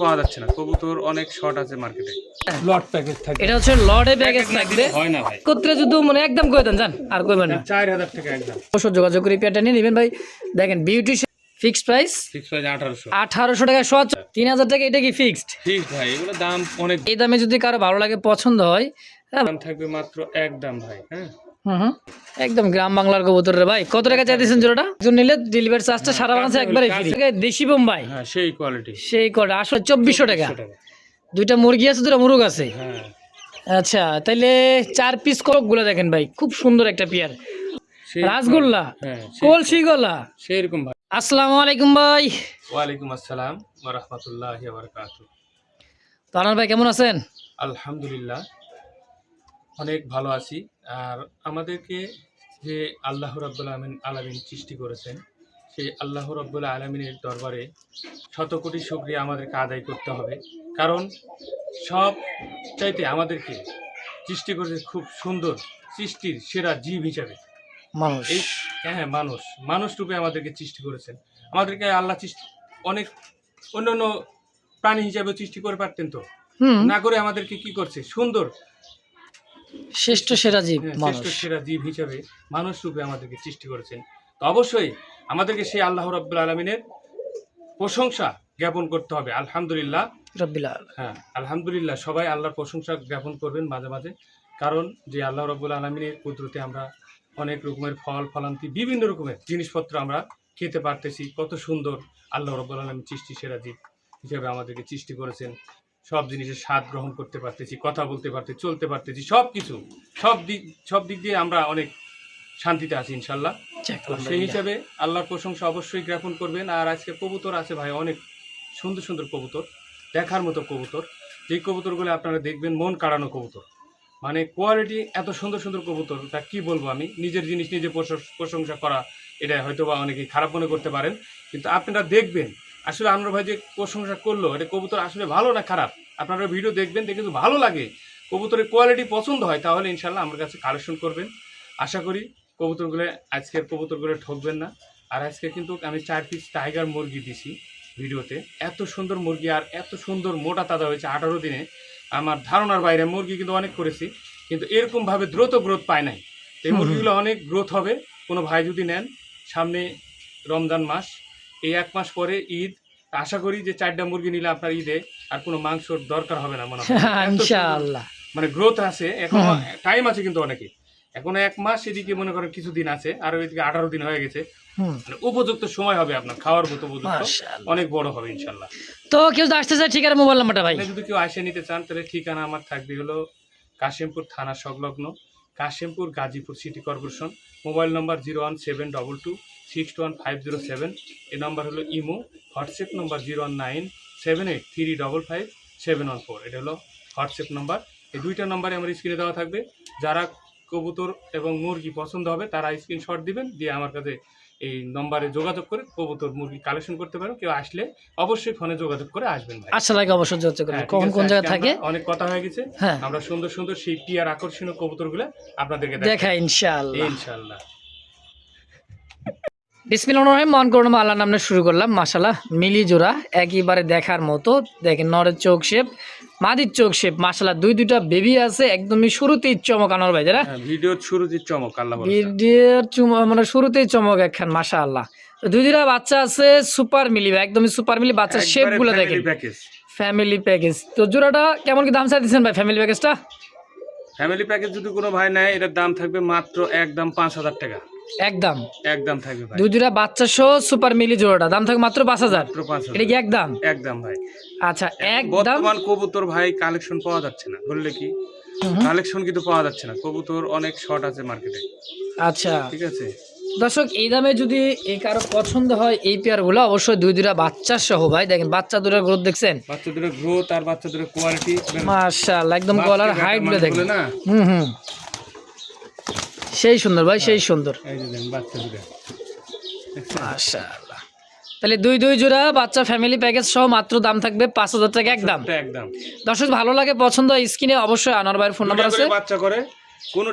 পাওয়া যাচ্ছে না, কবুতর অনেক শর্ট আছে মার্কেটে। লট প্যাকেজ থাকে, এটা হচ্ছে লটে প্যাকেজ থাকবে। হয় না ভাই, কোত্রে যদি মানে একদম কই দেন জান আর কইবেন না। 4000 টাকা একদম। অবশ্য যোগাযোগ করে পেয়ারটা নিয়ে নেবেন ভাই। দেখেন beauty fixed price fix price 1800 1800 টাকা সহ 3000 টাকা। এটা কি ফিক্সড? ফিক্স ভাই, এগুলো দাম অনেক। এই দামে যদি কারো ভালো লাগে পছন্দ হয়, দাম থাকবে মাত্র একদম ভাই। হ্যাঁ হুম একদম গ্রাম বাংলার কবুতর রে ভাই। কত টাকা চাইতেছেন জোড়াটা? একজন নিলে ডেলিভারি চার্জটা সারা বাংলাদেশে একবারে ফ্রি। দেশি বোম্বাই, হ্যাঁ সেই কোয়ালিটি, সেই করে আসলে 2400 টাকা। দুইটা মুরগি আছে, দুটো মুরগ আছে। হ্যাঁ আচ্ছা তাইলে 4 পিস গুলো দেখেন ভাই, খুব সুন্দর একটা পেয়ার। রাসগোল্লা, কলসি গলা সেরকম ভাই। আসসালামু আলাইকুম ভাই। ওয়ালাইকুম আসসালাম ওয়া রাহমাতুল্লাহি ওয়া বারাকাতুহু। তো আনার ভাই কেমন আছেন? আলহামদুলিল্লাহ অনেক ভালো আছি। আর আমাদেরকে যে আল্লাহ রাব্বুল আলামিন সৃষ্টি করেছেন, সেই আল্লাহ রাব্বুল আলামিনের দরবারে শত কোটি শুকরিয়া আমাদেরকে আদায় করতে হবে। কারণ সব চাইতে আমাদেরকে সৃষ্টি করেছে খুব সুন্দর, সৃষ্টির সেরা জীব হিসাবে মানুষ। এই হ্যাঁ মানুষ রূপে আমাদেরকে সৃষ্টি করেছেন। আমাদেরকে আল্লাহ অনেক অন্যান্য প্রাণী হিসাবে সৃষ্টি করে পারতেন, তো না করে আমাদেরকে কি করছে, সুন্দর শ্রেষ্ঠ সেরা জীব শ্রেষ্ঠ সেরা জীব হিসাবে মানুষ রূপে আমাদেরকে সৃষ্টি করেছেন। তো অবশ্যই আমাদেরকে সেই আল্লাহ রাব্বুল আলামিনের প্রশংসা জ্ঞাপন করতে হবে। আলহামদুলিল্লাহ রাব্বিল আলামিন। হ্যাঁ আলহামদুলিল্লাহ, সবাই আল্লাহর প্রশংসা জ্ঞাপন করবেন মাঝে মাঝে। কারণ যে আল্লাহ রাব্বুল আলামিনের কুদরতে আমরা অনেক রকমের ফল ফলান্তি বিভিন্ন রকমের জিনিসপত্র আমরা খেতে পারতেছি। কত সুন্দর আল্লাহ রাব্বুল আলামিন সৃষ্টি সেরা জীব হিসেবে আমাদেরকে সৃষ্টি করেছেন। সব জিনিসের স্বাদ গ্রহণ করতে পারতেছি, কথা বলতে পারতেছি, চলতে পারতেছি, সব কিছু সব দিক দিয়ে আমরা অনেক শান্তিতে আছি ইনশাল্লাহ। সেই হিসাবে আল্লাহর প্রশংসা অবশ্যই জ্ঞাপন করবেন। আর আজকে কবুতর আছে ভাই, অনেক সুন্দর সুন্দর কবুতর, দেখার মতো কবুতর। যেই কবুতরগুলো আপনারা দেখবেন মন কাড়ানো কবুতর, মানে কোয়ালিটি এত সুন্দর সুন্দর কবুতর, তা কি বলবো আমি। নিজের জিনিস নিজে প্রশংসা করা, এটা হয়তো বা অনেকেই খারাপ মনে করতে পারেন, কিন্তু আপনারা দেখবেন আসলে আনোয়ার ভাই যে প্রশংসা করলো, এটা কবুতর আসলে ভালো না খারাপ, আপনারা ভিডিও দেখবেন, দেখে যদি ভালো লাগে, কবুতরের কোয়ালিটি পছন্দ হয়, তাহলে ইনশাল্লাহ আমার কাছে কালেকশন করবেন। আশা করি কবুতরগুলো, আজকের কবুতরগুলো ঠকবেন না। আর আজকে কিন্তু আমি 4 পিস টাইগার মুরগি দিছি ভিডিওতে। এত সুন্দর মুরগি আর এত সুন্দর মোটা তাজা হয়েছে 18 দিনে। আমার ধারণার বাইরে। মুরগি কিন্তু অনেক করেছি, কিন্তু এরকমভাবে দ্রুত গ্রোথ পায় নাই। এই মুরগিগুলো অনেক গ্রোথ হবে। কোনো ভাই যদি নেন, সামনে রমজান মাস, এই 1 মাস পরে ঈদ, আশা করি যে 4টা মুরগি নিলে আপনার ঈদে আর কোনো মাংসর দরকার হবে না মনে হয় ইনশাআল্লাহ। মানে গ্রোথ আছে, এখন টাইম আছে কিন্তু অনেকে, এখনো 1 মাস, এদিকে মনে করেন কিছুদিন আছে, আর ওইদিকে 18 দিন হয়ে গেছে। মানে উপযুক্ত সময় হবে আপনার খাওয়ার মতো উপযুক্ত, অনেক বড় হবে ইনশাল্লাহ। তো কেউ আসতে চায়, ঠিকানা মোবাইল নাম্বারটা ভাই? যদি কেউ আসে নিতে চান, তাহলে ঠিকানা আমার থাকবে হলো কাশিমপুর থানা সংলগ্ন, Kashimpur Gazipur city corporation. Mobile নম্বর 01722615007। এই নম্বর হলো ইমো। হোয়াটসঅ্যাপ নম্বর 01978355714। এটা হলো হোয়াটসঅ্যাপ নম্বর। এই 2টা নম্বরে আমার স্ক্রিনে দেওয়া থাকবে। যারা কবুতর এবং মুরগি পছন্দ হবে তারা স্ক্রিনশট দিবেন, দিয়ে আমার কাছে এই নম্বরে যোগাযোগ করে কবুতর মুরগি কালেকশন করতে পারেন। কেউ আসলে অবশ্যই ফোনে যোগাযোগ করে আসবেন ভাই। আচ্ছা লাগে অবশ্যই যোগাযোগ করবেন। কখন কোন জায়গায় থাকে? অনেক কথা হয়ে গেছে, আমরা সুন্দর সুন্দর সেই টিয়ার আকর্ষণীয় কবুতরগুলো আপনাদেরকে দেখাই ইনশাআল্লাহ। ইনশাআল্লাহ। বিসমিল্লাহির রহমানির রহিম। মন করুন আল্লাহর নামে শুরু করলাম। মাশাআল্লাহ মিলি জোড়া, একেবারে দেখার মতো। দেখেন নরের চোখ শেপ, মাদির চোখ শেপ। মাশাআল্লাহ দুইটা বেবি আছে, একদমই শুরুতেই চমক আনোয়ার ভাই। যারা ভিডিওর শুরুতেই চমক, আল্লাহ বলেন ভিডিওর মানে শুরুতেই চমক একখান। মাশাআল্লাহ দুইটা বাচ্চা আছে, সুপার মিলি, একদমই সুপার মিলি। বাচ্চার শেপগুলো দেখেন, ফ্যামিলি প্যাকেজ। তো জোড়াটা কেমন কি দাম চাইতেছেন ভাই ফ্যামিলি প্যাকেজটা? ফ্যামিলি প্যাকেজ যদি কোনো ভাই নেয়, এটার দাম থাকবে মাত্র একদম 5000 টাকা। একদম থাকবে ভাই। দুইটা বাচ্চা সহ সুপার মিলি জোড়াটা দাম থাকবে মাত্র 5000। এটা কি একদম? একদম ভাই। আচ্ছা একদম। বর্তমান কবুতর ভাই কালেকশন পাওয়া যাচ্ছে না, বললে কি কালেকশন কিন্তু পাওয়া যাচ্ছে না, কবুতর অনেক শর্ট আছে মার্কেটে। আচ্ছা ঠিক আছে দর্শক, এই দামে যদি এই কারো পছন্দ হয় এই পেয়ারগুলো, অবশ্যই দুইটা বাচ্চা সহ ভাই। দেখেন বাচ্চা দুটোর গ্রোথ দেখছেন, বাচ্চা দুটোর গ্রোথ আর বাচ্চা দুটোর কোয়ালিটি মাশাআল্লাহ, একদম গলার হাইট গুলো দেখেন না। সেই সুন্দর ভাই, সেই সুন্দর। এই যে দেখেন বাচ্চা দুটো, মাশাআল্লাহ। তাহলে দুই জোড়া বাচ্চা ফ্যামিলি প্যাকেজ সহ মাত্র দাম থাকবে 5000 টাকা একদম। দর্শক ভালো লাগে পছন্দ, স্ক্রিনে অবশ্যই আনোয়ার ভাইয়ের ফোন নাম্বার আছে। বাচ্চা করে কোনো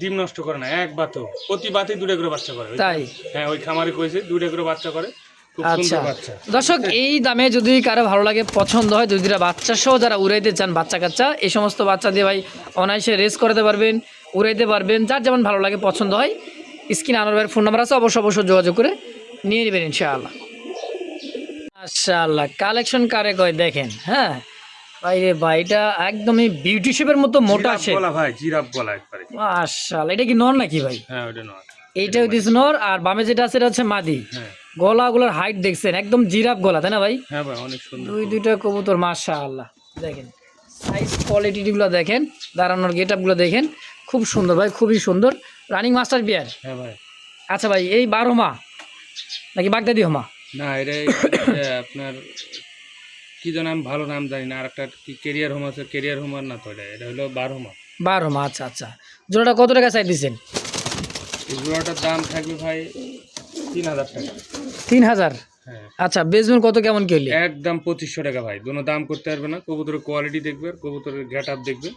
ডিম নষ্ট করে না, এক বাতো প্রতি বাতে 2টা করে বাচ্চা করে। তাই? হ্যাঁ, ওই খামারে কইছে 2টা করে বাচ্চা করে, খুব আচ্ছা সুন্দর বাচ্চা। দর্শক এই দামে যদি কারো ভালো লাগে পছন্দ হয় দুই দুটা বাচ্চা সহ যারা উড়াইতে চান বাচ্চা কাচ্চা এই সমস্ত বাচ্চা দিয়ে ভাই অনায়াসে রেস করাতে পারবেন উড়াইতে পারবেন যার যেমন ভালো লাগে পছন্দ হয় স্ক্রিনে আনোয়ার ভাইয়ের ফোন নাম্বার আছে অবশ্যই যোগাযোগ করে নিয়ে নেবেন ইনশাআল্লাহ। মাশাআল্লাহ কালেকশন কারে কয় দেখেন, হ্যাঁ ভাই রে ভাই এটা একদমই বিউটি শেপের মতো মোটা জিরাফ শেপ। গলা ভাই, জিরাফ গলা একবারে। মাশাআল্লাহ এটা কি নর নাকি ভাই? হ্যাঁ ওটা নয়, এইটা হচ্ছে নর আর বামে যেটা আছে এটা হচ্ছে মাদি। হ্যাঁ গলাগুলোর হাইট দেখছেন একদম জিরাফ গলা তাই না ভাই? হ্যাঁ ভাই অনেক সুন্দর। দুইটা কবুতর মাশাআল্লাহ দেখেন সাইজ কোয়ালিটিগুলো দেখেন, দাঁড়ানোর গেটআপগুলো দেখেন খুব সুন্দর ভাই, খুবই সুন্দর। রানিং মাস্টার বিয়ার। হ্যাঁ ভাই। আচ্ছা ভাই এই 12 মা নাকি বাগদাদি হোমা? না এটা আপনার কি যেন আমি ভালো নাম জানি না, আর একটা কি কেরিয়ার হোম আছে, কেরিয়ার হোমার না তো এটা হলো 12 মা। 12 মা আচ্ছা আচ্ছা। জোড়াটা কত টাকা চাই দিচ্ছেন? এই জোড়াটার দাম থাকবে ভাই 3000 টাকা। 3000? হ্যাঁ আচ্ছা বেচবেন কত কেমন কিনলে? একদম 2500 টাকা ভাই, কোনো দাম করতে পারবে না। কবুতরের কোয়ালিটি দেখবে আর কবুতরের গেট আপ দেখবে,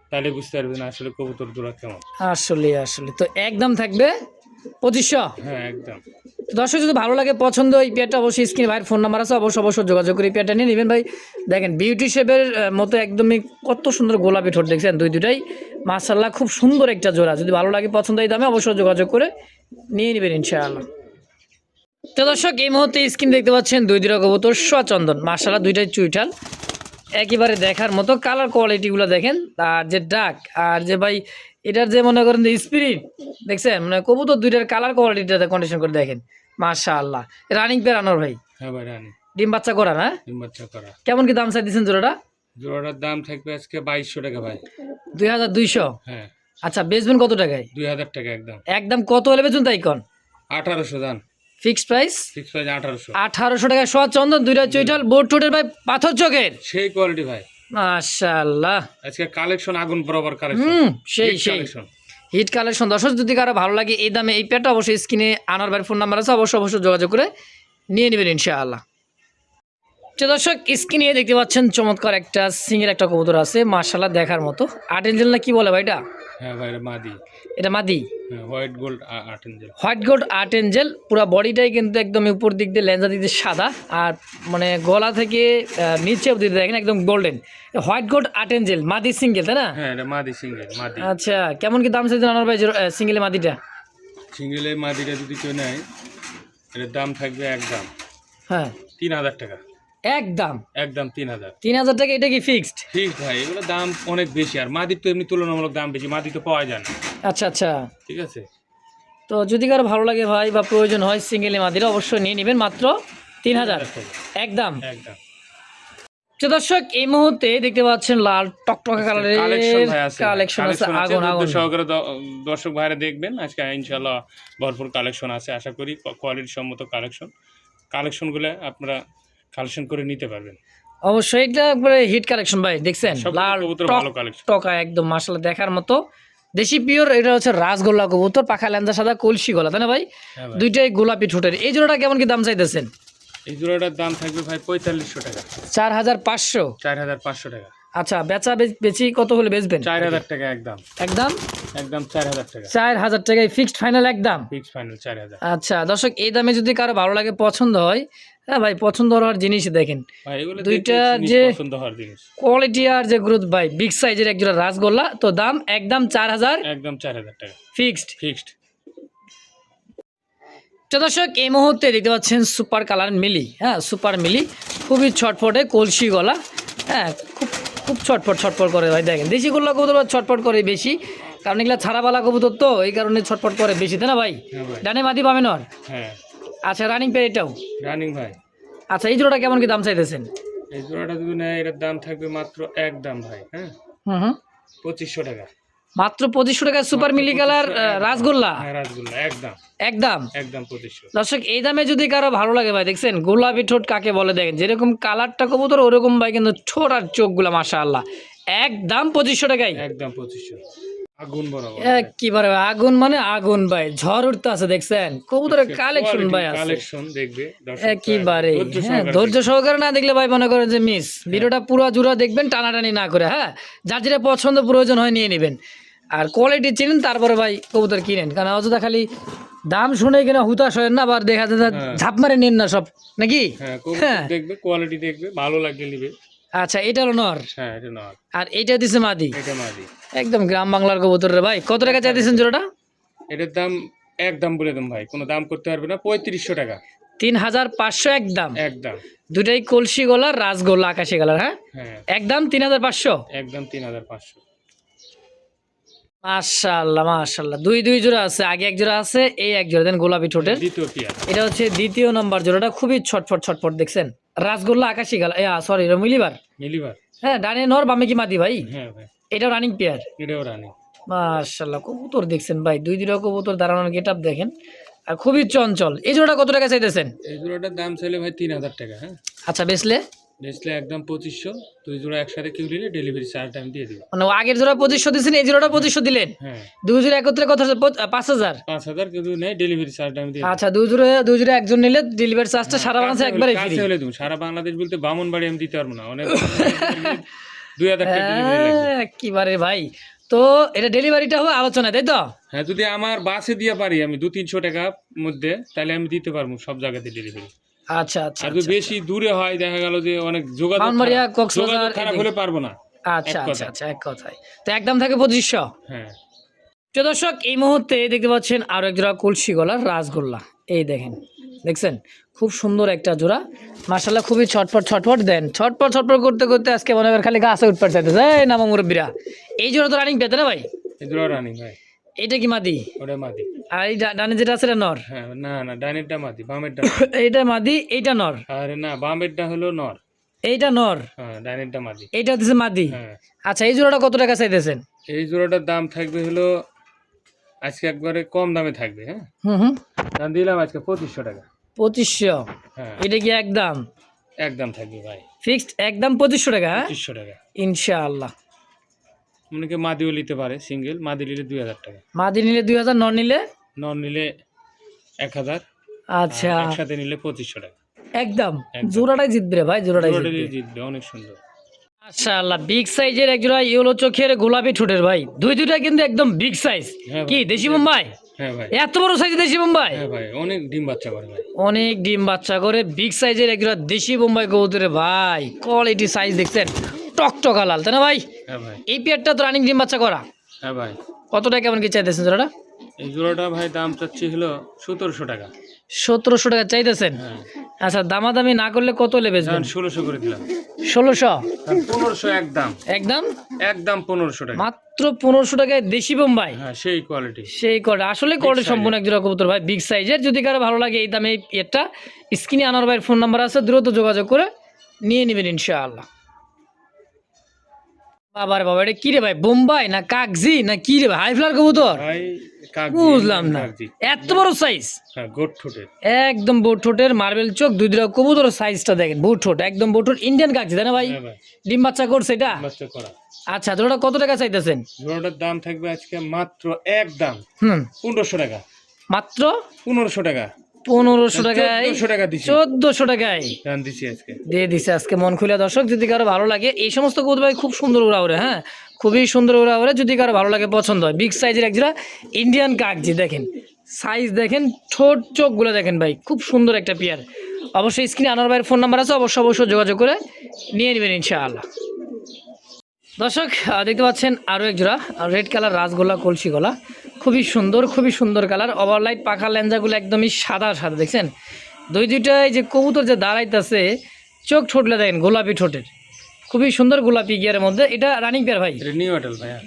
তাহলে বুঝতে পারবে না আসলে কবুতর জোড়া কেমন। আসলে তো একদম থাকবে 2500। হ্যাঁ একদম। দর্শক যদি ভালো লাগে পছন্দ এই পেয়ারটা অবশ্যই স্ক্রিনে ভাইয়ের ফোন নাম্বার আছে অবশ্যই যোগাযোগ করে এই পেয়ারটা নিয়ে নেবেন ভাই। দেখেন বিউটি শেপের মতো একদমই কত সুন্দর গোলাপি ঠোঁট দেখছেন দুইটাই মাশাআল্লাহ খুব সুন্দর একটা জোড়া। যদি ভালো লাগে পছন্দ এই দামে অবশ্যই যোগাযোগ করে নিয়ে নেবেন ইনশাআল্লাহ। তো দর্শক এই মুহূর্তে স্ক্রিন দেখতে পাচ্ছেন দুইটা কবুতর চন্দন মাশাআল্লাহ দুইটাই চুইঠাল একেবারে দেখার মতো। কালার কোয়ালিটিগুলো দেখেন আর যে ডাক আর যে ভাই এটার যে মনে করেন যে স্পিরিট দেখছেন মানে কবুতর দুইটার কালার কোয়ালিটিটা কন্ডিশন করে দেখেন মাশাআল্লাহ। রানিং পেয়ার আনোয়ার ভাই? হ্যাঁ ভাই রানি। ডিম বাচ্চা করা না? ডিম বাচ্চা করা। কেমন কি দাম চাই দিচ্ছেন জোড়াটা? জোড়াটার দাম থাকবে আজকে 2200 টাকা ভাই। 2200? হ্যাঁ। আচ্ছা বেচবেন কত টাকায়? 2000 টাকা একদম। একদম কত হলে বেচুন তাই কন? 1800 দাম। Fixed price? Fix price 1800। 1800 টাকায় সোয়া চন্দন দুইটা চুইঠাল বোর্ড টোটের ভাই পাথর চোখের সেই কোয়ালিটি ভাই। মাশাআল্লাহ আজকে কালেকশন আগুন বরাবর কালেকশন। সেই কালেকশন হিট কালেকশন। দর্শক যদি কারো ভালো লাগে এই দামে এই পেয়ারটা অবশ্যই স্ক্রিনে আনার ভাইয়ের ফোন নাম্বার আছে অবশ্যই যোগাযোগ করে নিয়ে নেবেন ইনশাআল্লাহ। তো দর্শক স্ক্রিনে দেখতে পাচ্ছেন চমৎকার একটা সিঙ্গেল একটা কবুতর আছে মাশাআল্লাহ দেখার মতো। আট এঞ্জেল না কি বলে ভাই এটা? হ্যাঁ ভাই এটা মাদি। এটা মাদি? হ্যাঁ white gold art Angel. White gold art Angel পুরো বডিটাই কিন্তু একদম উপর দিক দিয়ে লেঞ্জা দিক দিয়ে সাদা আর মানে গলা থেকে নিচে অবধি দেখেন একদম golden. White gold art Angel মাদি সিঙ্গেল তাই না? হ্যাঁ এটা মাদি সিঙ্গেল মাদি। আচ্ছা কেমন কি দাম চাইছেন আনার ভাই সিঙ্গেলে মাদিটা? সিঙ্গেলে মাদিটা যদি কেউ নেয় এটার দাম থাকবে একদম হ্যাঁ 3000 টাকা। একদম 3000। 3000 টাকা এটা কি ফিক্সড? ঠিক ভাই এগুলো দাম অনেক বেশি আর মাদির তো এমনি তুলনামূলক দাম বেশি, মাদি তো পাওয়া যায় না। আচ্ছা ঠিক আছে। তো যদি কারো ভালো লাগে ভাই বা প্রয়োজন হয় সিঙ্গেলে মাদিরা অবশ্যই নিয়ে নেবেন মাত্র 3000 একদম। তো দর্শক এই মুহূর্তে দেখতে পাচ্ছেন লাল টকটকা কালারের কালেকশন আছে আগুন সহকারে দর্শক ভাইরা দেখবেন আজকে ইনশাআল্লাহ ভরপুর কালেকশন আছে। আশা করি কোয়ালিটি সম্মত কালেকশনগুলো আপনারা কালেকশন করে নিতে পারবেন অবশ্যই। এটা একবারে হিট কালেকশন ভাই দেখছেন লাল ভালো কালেকশন টকা একদম মাশাআল্লাহ দেখার মতো দেশি পিওর। এটা হচ্ছে রাজগোল্লা কবুতর পাখা লেন্দা সাদা কলসি গলা তাই না ভাই? দুইটাই গোলাপি ঠোঁটের। এই জোড়াটা কেমন কি দাম চাইতেছেন? এই জোড়াটার দাম থাকবে ভাই 4500 টাকা। 4500? 4500 টাকা। আচ্ছা বেচি কত হলে বেচবেন? 4000 টাকা একদম। একদম 4000 টাকা। 4000 টাকায় ফিক্সড ফাইনাল একদম? Fixed final 4000। আচ্ছা দর্শক এই দামে যদি কারো ভালো লাগে পছন্দ হয় হ্যাঁ ভাই পছন্দ হওয়ার জিনিস দেখেন ভাই এগুলো দুইটা যে পছন্দ হওয়ার জিনিস কোয়ালিটি আর যে গ্রোথ ভাই বিগ সাইজের একজোড়া রাসগোল্লা। তো দাম একদম 4000 টাকা ফিক্সড। তো দর্শক এই মুহূর্তে দেখতে পাচ্ছেন সুপার কালার মিলি। হ্যাঁ সুপার মিলি খুবই ছটফটে কলসি গলা। হ্যাঁ খুব ছটফট করে ভাই দেখেন দেশি গোল্লা কবুতর ছটফট করে বেশি কারণ এগুলা ছাড়াবালা কবুতর তো এই কারণে ছটফট করে বেশি তাই না ভাই? ডানে মাদি পাবেন আর? হ্যাঁ। আচ্ছা রানিং পেয়ার এটাও রানিং ভাই। আচ্ছা এই জোড়াটা কেমন কি দাম চাইতেছেন? এই জোড়াটা যদি নেয় এটার দাম থাকবে মাত্র একদম ভাই হ্যাঁ 2500 টাকা। মাত্র 2500 টাকা সুপার মিলি কালার রাসগোল্লা? হ্যাঁ রাসগোল্লা একদম 2500। দর্শক এই দামে যদি কারো ভালো লাগে ভাই দেখছেন গোলাপি ঠোঁট কাকে বলে দেখেন যেরকম কালারটা কবুতর ওরকম ভাই কিন্তু ঠোঁট আর চোখগুলা মাশাআল্লাহ একদম 2500 টাকায় একদম 2500 আগুন বরাবর। একেবারে আগুন মানে আগুন ভাই ঝড় উঠতে আছে দেখছেন কবুতরের কালেকশন ভাই আছে কালেকশন দেখবে দর্শক একেবারে। হ্যাঁ ধৈর্য সহকারে না দেখলে ভাই মনে করেন যে মিস। ভিডিওটা পুরো জুড়া দেখবেন টানাটানি না করে। হ্যাঁ যার যেটা পছন্দ প্রয়োজন হয় নিয়ে নেবেন আর কোয়ালিটি চিনেন তারপরে ভাই কবুতর কিনেন কারণ অযথা খালি দাম শুনে কিনা হুতাশ হয় না, আবার দেখা যায় ঝাপ মারে নেন না সব নাকি? হ্যাঁ কবুতর দেখবে, কোয়ালিটি দেখবে, ভালো লাগলে নিবে। আচ্ছা, এটা হলো নর, হ্যাঁ এটা নর, আর এইটা দিছে মাদি। এটা মাদি। একদম গ্রাম বাংলার কবুতর রে ভাই। কত টাকা চাইতেছেন জোড়াটা? এটার দাম একদম বলে দেন ভাই, কোনো দাম করতে পারবে না, 3500 টাকা 3500 একদম। একদম। দুটাই কলসি গলার, রাজগোল্লা আকাশি কালার। হ্যাঁ হ্যাঁ একদম 3500। একদম 3500। মাশাআল্লাহ মাশাআল্লাহ, দুই দুই জোড়া আছে, আগে এক জোড়া আছে, এই এক জোড়া দেন গোলাপি ঠোঁটের। দ্বিতীয় পেয়ার। এটা হচ্ছে দ্বিতীয় নম্বর জোড়াটা, খুবই ছটফট ছটফট দেখছেন, রাসগোল্লা আকাশি কালার, সরি মিলিবার। মিলিবার। হ্যাঁ ডানে নর বামে কি মাদি ভাই? হ্যাঁ ভাই এটাও রানিং পেয়ার। এটাও রানী। মাশাআল্লাহ, কবুতর দেখছেন ভাই, দুই দুইটা কবুতর দাঁড়ানোর গেটআপ দেখেন, আর খুবই চঞ্চল। এই জোড়াটা কত টাকা চাইতেছেন? এই জোড়াটার দাম চাইলে ভাই 3000 টাকা। হ্যাঁ আচ্ছা, বেচলে? বেচলে একদম 2500। দুই জোড়া একসাথে কেউ নিলে ডেলিভারি চার্জ আমি দিয়ে দিব। মানে আগের জোড়া 2500 দিয়েছেন, এই জোড়াটা 2500 দিলেন? হ্যাঁ দুই জোড়া একত্রে কত? 5000। 5000 কেউ নেই, ডেলিভারি চার্জ আমি দিয়ে দিব। আচ্ছা, দুই জোড়া একজন নিলে ডেলিভারি চার্জটা সারা বাংলাদেশে একবারে ফ্রি। কাছে হলে দেব, সারা বাংলাদেশ বলতে বামনবাড়ি আমি দিতে পারবো না, অনেক 2000 টাকা ডেলিভারি লাগবে। কিবারে ভাই, তো এটা ডেলিভারিটা হবে আলোচনা, তাই তো? হ্যাঁ যদি আমার বাসে দিয়ে পারি আমি 200-300 টাকার মধ্যে, তাহলে আমি দিতে পারবো সব জায়গাতে ডেলিভারি। আচ্ছা আচ্ছা আর যদি বেশি দূরে হয়, দেখা গেল যে অনেক যোগাযোগ বামনবাড়িয়া, খারাপ, কক্সবাজার যোগাযোগ খারাপ হলে পারবো না। আচ্ছা এক আচ্ছা কথায়। আচ্ছা, এক কথায় তো একদম থাকে 2500। হ্যাঁ প্রিয় দর্শক, এই মুহূর্তে দেখতে পাচ্ছেন আরো এক জোড়া কলসি গলার রাসগোল্লা। এই দেখেন, দেখছেন খুব সুন্দর একটা জোড়া, মাশাআল্লাহ, খুবই ছটফট ছটফট দেন, ছটফট ছটফট করতে করতে আজকে মনে হয় খালি গাছে উঠপার চাইতেছে। এই নামা মুরব্বীরা, এই জোড়া তো রানিং পেতে না ভাই? এই জোড়া রানী ভাই। এটা কি মাদি? ওটা মাদি। আর এই ডানে যেটা আছে এটা নর? হ্যাঁ না না, ডানেরটা মাদি, বামেরটা এইটা মাদি, এইটা নর? আরে না, বামেরটা হলো নর। এইটা নর, হ্যাঁ ডানেরটা মাদি। এইটা হচ্ছে মাদি। হ্যাঁ আচ্ছা, এই জোড়াটা কত টাকা চাইতেছেন? এই জোড়াটার দাম থাকবে হলো আজকে একবারে কম দামে থাকবে। হ্যাঁ হুম, দাম দিলাম আজকে 2500 টাকা। 2500? হ্যাঁ এটা কি একদম একদম থাকবে ভাই, ফিক্সড? একদম 2500 টাকা? হ্যাঁ 2500 টাকা। ইনশাআল্লাহ। অনেকে মাদিও নিতে পারে, সিঙ্গেল মাদি নিলে 2000 টাকা, মাদি নিলে 2000, নর নিলে? নন নিলে 1000, আচ্ছা, একসাথে নিলে 2500 টাকা। একদম জোড়াটাই জিতবে রে ভাই, জোড়াটাই জোড়াটা জিতবে। জিতবে, অনেক সুন্দর। মাশাআল্লাহ, বিগ সাইজের এক জোড়া ইয়েলো চোখের গোলাপি ঠোঁটের ভাই, দুইটা কিন্তু একদম বিগ সাইজ। হ্যাঁ ভাই। কি দেশি বোম্বাই? হ্যাঁ ভাই। এত বড় সাইজের দেশি বোম্বাই? হ্যাঁ ভাই, অনেক ডিম বাচ্চা করে ভাই। অনেক ডিম বাচ্চা করে, বিগ সাইজের এক জোড়া দেশি বোম্বাই কবুতরে ভাই, কোয়ালিটি সাইজ দেখছেন, টকটকা লাল, তাই না ভাই? হ্যাঁ ভাই। এই পেয়ারটা তো রানিং ডিম বাচ্চা করা। হ্যাঁ ভাই। কতটা কেমন কি চাইতেছেন জোড়াটা? এই জোড়াটা ভাই দাম চাচ্ছি হলো 1700 টাকা। 1700 টাকা চাইতেছেন? হ্যাঁ আচ্ছা, দামাদামি না করলে কত হলে বেচবেন? 1600 করে দিলাম। 1600? 1500 একদম, একদম একদম 1500 টাকা। মাত্র 1500 টাকায় দেশি বোম্বাই। হ্যাঁ সেই কোয়ালিটি। সেই করে আসলে কোয়ালিটি সম্পূর্ণ এক জোড়া কবুতর ভাই, বিগ সাইজের। যদি কারো ভালো লাগে এই দামে এটা, স্ক্রিনে আনোয়ার ভাইয়ের ফোন নাম্বার আছে, দ্রুত যোগাযোগ করে নিয়ে নেবেন ইনশাআল্লাহ। বাবার বাবা, এটা কি রে ভাই, বোম্বাই না কাগজি না কি রে ভাই, হাই ফ্লার কবুতর? ভাই কাগজি, বুঝলাম না, কাগজি। এত বড় সাইজ, হ্যাঁ গোট ঠোঁটের। একদম বোট ঠোঁটের, মার্বেল চোখ, দুই দুটা কবুতর সাইজটা দেখেন, বোট ঠোঁট, একদম বোট ঠোঁট, ইন্ডিয়ান কাগজি, তাই না ভাই? হ্যাঁ ভাই। ডিম বাচ্চা করছে এটা? বাচ্চা করা। আচ্ছা, জোড়াটা কত টাকা চাইতেছেন? জোড়াটার দাম থাকবে আজকে মাত্র একদম 1500 টাকা। মাত্র 1500 টাকা। 1500 টাকায়? 1400 টাকা দিছি। 1400 টাকায় দাম দিছি আজকে। দিয়ে দিছে আজকে মন খুলে। দর্শক, যদি কারো ভালো লাগে, এই সমস্ত কবুতর ভাই খুব সুন্দর উড়া ওরে, হ্যাঁ খুবই সুন্দর উড়া ওরে, যদি কারো ভালো লাগে, পছন্দ হয়, বিগ সাইজের এক জোড়া ইন্ডিয়ান কাগজি দেখেন, সাইজ দেখেন, ঠোঁট চোখগুলো দেখেন ভাই, খুব সুন্দর একটা পেয়ার। অবশ্যই স্ক্রিনে আনোয়ার ভাইয়ের ফোন নাম্বার আছে, অবশ্যই যোগাযোগ করে নিয়ে নেবেন ইনশাআল্লাহ। দর্শক, দেখতে পাচ্ছেন আরও এক জোড়া রেড কালার রাসগোল্লা কলসি গলা, খুবই সুন্দর কালার, ওভারলাইট পাখা লেঞ্জাগুলো একদমই সাদা সাদা, দেখছেন দুইটাই যে কবুতর যে দাঁড়াইতেছে, চোখ ঠোঁটলে দেখেন গোলাপি ঠোঁটের, খুবই সুন্দর গোলাপি গিয়ারের মধ্যে। এটা রানিং পেয়ার ভাই? এটা নিউ অ্যাডাল ভাইয়া।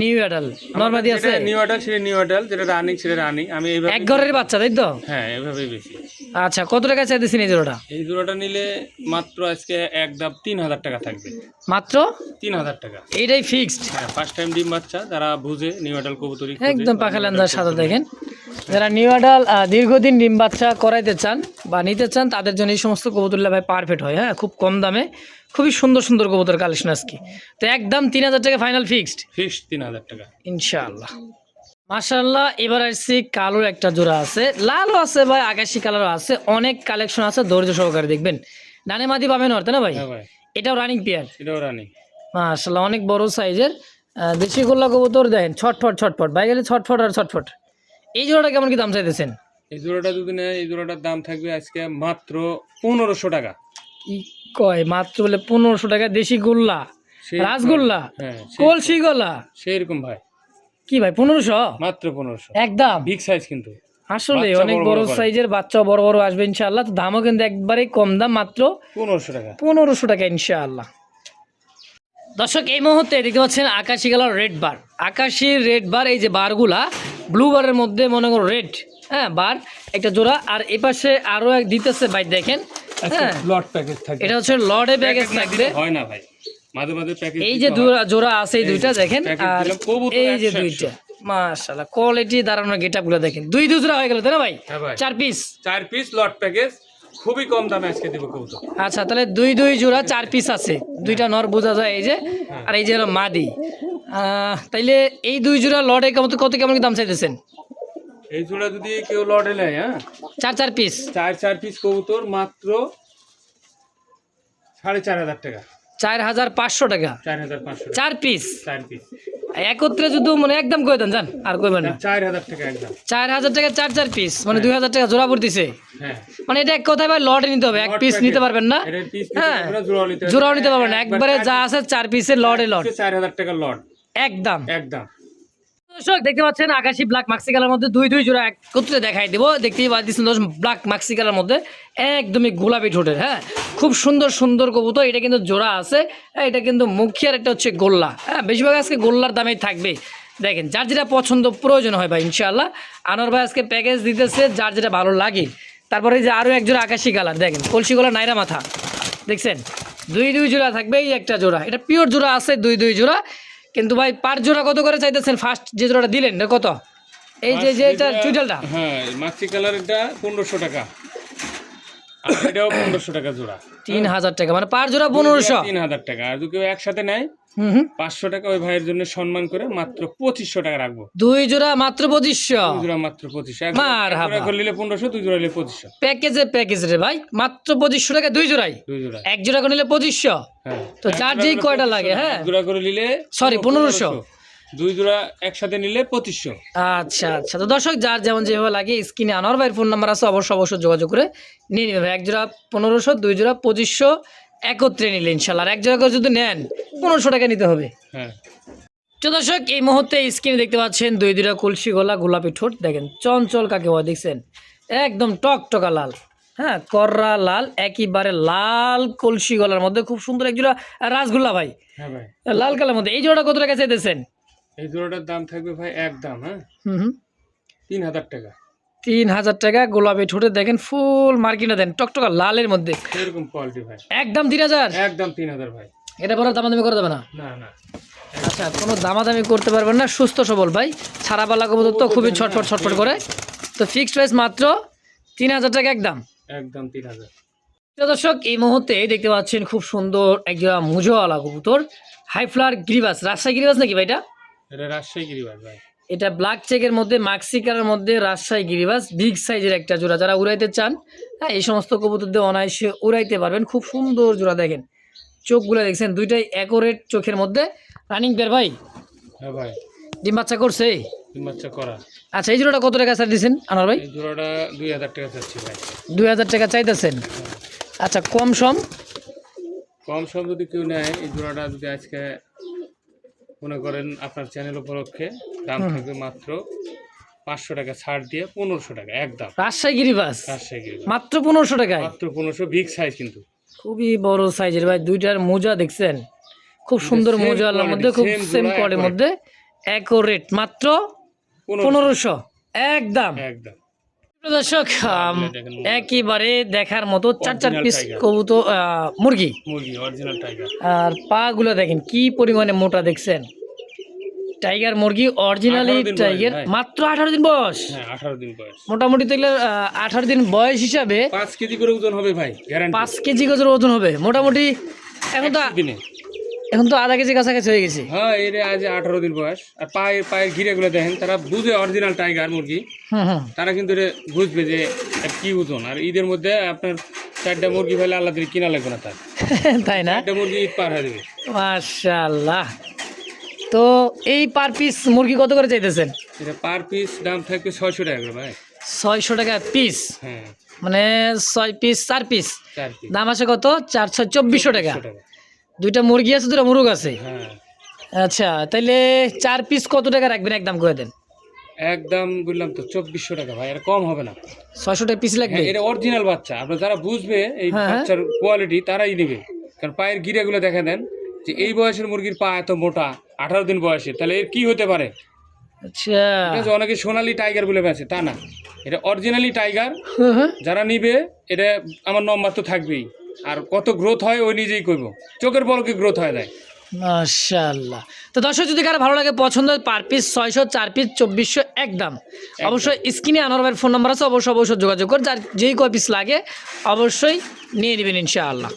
নিউ অ্যাডাল নরমাদি আছে? নিউ অ্যাডাল, সেটা নিউ অ্যাডাল, যেটা রানিং সেটা রানিং। আমি এইভাবে এক ঘরের বাচ্চা, তাই তো? হ্যাঁ এভাবেই বেশি। আচ্ছা, কত টাকা চাইতেছেন এই জোড়াটা? এই জোড়াটা নিলে মাত্র আজকে একদম 3000 টাকা থাকবে। মাত্র 3000 টাকা। এইটাই ফিক্সড? হ্যাঁ ফার্স্ট টাইম ডিম বাচ্চা যারা বুঝে নিউ অ্যাডাল কবুতরি, একদম পাখা লেঞ্জার সাদা দেখেন, যারা নিউ অ্যাডাল দীর্ঘদিন ডিম বাচ্চা করাইতে চান বা নিতে চান, তাদের জন্য এই সমস্ত কবুতরগুলো ভাই পারফেক্ট হয়। হ্যাঁ খুব কম দামে খুবই সুন্দর কবুতর কালেকশন আজকে। তো একদম 3000 টাকা ফাইনাল ফিক্সড? ফিক্সড 3000 টাকা ইনশাআল্লাহ। মাশাআল্লাহ, এবার আসছি কালোর একটা জোড়া আছে, লালও আছে ভাই, আকাশি কালারও আছে, অনেক কালেকশন আছে, ধৈর্য সহকারে দেখবেন। ডানে মাদি বামে নর, তাই না ভাই? হ্যাঁ ভাই। এটাও রানিং পেয়ার? এটাও রানিং। মাশাআল্লাহ, অনেক বড় সাইজের দেশি গোল্লা কবুতর দেখেন, ছটফট ভাই গেলে ছটফট আর ছটফট। এই জোড়াটা কেমন কি দাম চাইতেছেন? এই জোড়াটা যদি নেয় এই জোড়াটার দাম থাকবে আজকে মাত্র 1500 টাকা। কি কয় মাত্র বলে 1500 টাকা? দেশি গোল্লা, সেই রাসগোল্লা, হ্যাঁ কলসি গোল্লা, সেরকম ভাই, কি ভাই 1500 মাত্র 1500, একদম? বিগ সাইজ কিন্তু, আসলে বাচ্চা অনেক বড় বড় বড় করে। সাইজের বাচ্চা বড় বড় আসবে ইনশাআল্লাহ। তো দামও কিন্তু একবারেই কম দাম, মাত্র 1500 টাকা। 1500 টাকা ইনশাআল্লাহ। দর্শক এই মুহূর্তে দেখতে পাচ্ছেন আকাশি কালার রেড বার, আকাশি রেড বার। এই যে বারগুলা ব্লু বারের মধ্যে মনে করো রেড, হ্যাঁ বার একটা জোড়া। আর এপাশে আরো এক দিতেছে ভাই, দেখেন হ্যাঁ, লট প্যাকেজ থাকবে, এটা হচ্ছে লর্ডে প্যাকেজ থাকবে। হয় না ভাই, মাঝে মাঝে প্যাকেজ। এই যে জোড়া আছে এই দুইটা দেখেন, আর এই যে দুইটা মাশাআল্লাহ কোয়ালিটি দাঁড়ানোর গেটআপ গুলো দেখেন। দুই জোড়া হয়ে গেল তাই না ভাই? হ্যাঁ ভাই, 4 পিস, 4 পিস লট প্যাকেজ, খুবই কম দামে আজকে দিব কবুতর। আচ্ছা তাহলে দুই জোড়া 4 পিস আছে, দুইটা নর বোঝা যায় এই যে, আর এই যে হলো মাদি। তাইলে এই দুই জোড়া লটে কত কেমন কি দাম চাইতেছেন? এই জোড়া যদি কেউ লটে নেয়, হ্যাঁ 4 পিস, 4 পিস কবুতর মাত্র 4500 টাকা, 4500 টাকা 4500, 4 পিস। 4 পিস একত্রে যদি মানে একদম কই দেন জান, আর কইবেন না। 4000 টাকা একদম, 4000 টাকা 4 পিস, মানে 2000 টাকা জোড়া পড়তেছে। হ্যাঁ মানে এটা এক কথায় ভাই লটে নিতে হবে, এক পিস নিতে পারবেন না, এর পিস হ্যাঁ নিতে জোড়াও নিতে পারবেন না, একবারে যা আছে 4 পিসের লটে লট 4000 টাকা লট একদম। একদম। দর্শক দেখতে পাচ্ছেন আকাশি ব্ল্যাক মাক্সি কালার মধ্যে দুই জোড়া একত্রে দেখাই দেবো। দেখতেই পাচ্ছেন ব্ল্যাক মাক্সি কালার মধ্যে একদমই গোলাপি ঠোঁটের, হ্যাঁ খুব সুন্দর কবুতর। এটা কিন্তু জোড়া আছে, এটা কিন্তু মুখিয়ার, একটা হচ্ছে গোল্লা, হ্যাঁ বেশিরভাগ আজকে গোল্লার দামেই থাকবে। দেখেন যার যেটা পছন্দ প্রয়োজন হয় ভাই ইনশাআল্লাহ আনোয়ার ভাই আজকে প্যাকেজ দিতেছে, যার যেটা ভালো লাগে। তারপরে এই যে আরও এক জোড়া আকাশি কালার দেখেন, কলসি গলা নাইরা মাথা দেখছেন, দুই জোড়া থাকবে। এই একটা জোড়া, এটা পিওর জোড়া আছে, দুই জোড়া। কিন্তু ভাই পার জোড়া কত করে চাইতেছেন? ফার্স্ট যে জোড়াটা দিলেন এটা কত? এই যে এটা চুইটালটা, হ্যাঁ মাক্সি কালার, এটা 1500 টাকা, আর এটাও 1500 টাকা জোড়া, 3000 টাকা, মানে পার জোড়া 1500, 3000 টাকা। আর যদি কেউ একসাথে নেয় 500 টাকা ওই ভাইয়ের জন্য সম্মান করে মাত্র 2500 টাকা রাখবো। দুই জোড়া মাত্র 2500, দুই জোড়া মাত্র 2500, মারহাবা। এক জোড়া নিলে 1500, দুই জোড়া নিলে 2500। প্যাকেজ রে ভাই, মাত্র 2500 টাকা দুই জোড়াই, দুই জোড়া এক জোড়া করে নিলে 2500। হ্যাঁ, তো যার যেই কয়টা লাগে, হ্যাঁ এক জোড়া করে নিলে সরি 1500, দুই জোড়া একসাথে নিলে 2500। আচ্ছা। তো দর্শক যার যেমন যেভাবে লাগে স্ক্রিনে আনোয়ার ভাইয়ের ফোন নাম্বার আছে, অবশ্যই যোগাযোগ করে নিয়ে নেবে ভাই। এক জোড়া 1500, দুই জোড়া 2500 একত্রে নিলে ইনশাল্লাহ। আর এক জোড়া করে যদি নেন 1500 টাকা নিতে হবে। হ্যাঁ তো দর্শক এই মুহূর্তে স্ক্রিনে দেখতে পাচ্ছেন দুই কলসি গলা গোলাপি ঠোঁট, দেখেন চঞ্চল কাকে বলে দেখছেন, একদম টকটকা লাল, হ্যাঁ কররা লাল, একেবারে লাল কলসি গলার মধ্যে খুব সুন্দর এক জোড়া রাসগোল্লা ভাই, হ্যাঁ ভাই, লাল কালার মধ্যে। এই জোড়াটা কত টাকা চাইতেছেন? এই জোড়াটার দাম থাকবে ভাই একদম, হ্যাঁ 3000 টাকা। 3000 টাকা গোলাপি ঠোঁটে দেখেন ফুল মার্কিনা দেন টকটকা লালের মধ্যে, এরকম কোয়ালিটি ভাই, একদম 3000, একদম 3000 ভাই। এটা পরে দামাদামি করে দেবে না? না আচ্ছা কোনো দামাদামি করতে পারবেন না, সুস্থ সবল ভাই, ছাড়া পালা কবুতর তো খুবই ছটফট করে। তো ফিক্সড প্রাইস মাত্র 3000 টাকা একদম 3000। তো দর্শক এই মুহূর্তে দেখতে পাচ্ছেন খুব সুন্দর একজোড়া মুজোওয়ালা কবুতর, হাই ফ্লার গিরিবাস, রাজশাহী গিরিবাস নাকি ভাই? এটা রাজশাহী গিরিবাস ভাই, এটা ব্ল্যাক চেকের মধ্যে মাক্সিকারের মধ্যে রাজশাহী গিরিবাস, বিগ সাইজের একটা জোড়া। যারা উড়াইতে চান, হ্যাঁ এই সমস্ত কবুতর দিয়ে অনায়াসে উড়াইতে পারবেন। খুব সুন্দর জোড়া, দেখেন চোখগুলো দেখছেন, দুইটাই অ্যাকোরেট চোখের মধ্যে। রানিং পেয়ার ভাই? হ্যাঁ ভাই, ডিম বাচ্চা করছে? ডিম বাচ্চা করা। আচ্ছা এই জোড়াটা কত টাকা স্যার দিচ্ছেন আনোয়ার ভাই? এই জোড়াটা 2000 টাকা চাচ্ছি ভাই। 2000 টাকা চাইতেছেন? আচ্ছা কম সম যদি কেউ নেয়, এই জোড়াটা যদি আজকে মনে করেন আপনার চ্যানেল উপলক্ষে দাম থাকবে মাত্র 500 টাকা ছাড় দিয়ে 1500 টাকা একদম। রাজশাহী গিরিবাস রাজশাহী গিরিবাস মাত্র 1500 টাকায়, মাত্র 1500, বিগ সাইজ কিন্তু, খুবই বড় সাইজের ভাই। দুইটার মোজা দেখছেন, খুব সুন্দর মোজার মধ্যে, খুব সেম কোয়ালিটির মধ্যে, অ্যাকোরেট, মাত্র 1500 একদম। দর্শক একেবারে দেখার মতো 4 পিস কবুতর মুরগি অরিজিনাল টাইগার, আর পা গুলো দেখেন কি পরিমাণে মোটা দেখছেন, টাইগার মুরগি অরিজিনালি টাইগার, মাত্র 18 দিন বয়স। হ্যাঁ 18 দিন বয়স, মোটামুটি দেখলে 18 দিন বয়স হিসাবে 5 কেজি করে ওজন হবে ভাই, গ্যারান্টি 5 কেজি করে ওজন হবে মোটামুটি। এখন তো আধা কেজি কাছাকাছি হয়ে গেছে। হ্যাঁ এর আজ 18 দিন বয়স। আর পায়ের ঘিরেগুলো দেখেন, তারা বুঝে অরিজিনাল টাইগার মুরগি, তারা কিন্তু বুঝবে যে কি ওজন। আর ঈদের মধ্যে আপনার 4টা মুরগি ফেলে আল্লাহ দিলে কিনা লাগবে না তার, তাই না? 4টা মুরগি ঈদ পার হয়ে দেবে মাশাআল্লাহ। তো এই পার পিস মুরগি কত করে চাইতেছেন? এটা পার পিস দাম থাকবে 600 টাকা করে ভাই। 600 টাকা পিস, হ্যাঁ মানে 6 পিস 4 পিস, 4 পিস দাম আছে কত? 4 6 2400 টাকা। 2400 টাকা। দুইটা মুরগি আছে, দুটো মুরগ আছে। হ্যাঁ আচ্ছা, তাইলে 4 পিস কত টাকা রাখবেন একদম করে দেন? একদম বললাম তো 2400 টাকা ভাই, এটা কম হবে না। 600 টাকা পিস লাগবে। হ্যাঁ এটা অরিজিনাল বাচ্চা, আপনার যারা বুঝবে এই হ্যাঁ। বাচ্চার কোয়ালিটি তারাই নেবে। কারণ পায়ের গিরাগুলো দেখা দেন যে এই বয়সের মুরগির পা এত মোটা, 18 দিন বয়সে, তাহলে এর কি হতে পারে? আচ্ছা, ঠিক আছে, অনেকে সোনালি টাইগার বলে বেঁচে, তা না, এটা অরিজিনালি টাইগার। হ্যাঁ, হ্যাঁ। যারা নিবে এটা আমার নম্বর তো থাকবেই, আর কত গ্রোথ হয় ওই নিজেই কইব, চোখের পলকে গ্রোথ হয় যায়। মাশাআল্লাহ। তো দর্শক যদি কারো ভালো লাগে পছন্দ হয়, পার পিস 600, 4 পিস 2400 একদম। অবশ্যই স্ক্রিনে আনোয়ার ভাইয়ের ফোন নাম্বার আছে, অবশ্যই যোগাযোগ করে যার যেই কয় পিস লাগে অবশ্যই নিয়ে নেবেন ইনশাআল্লাহ।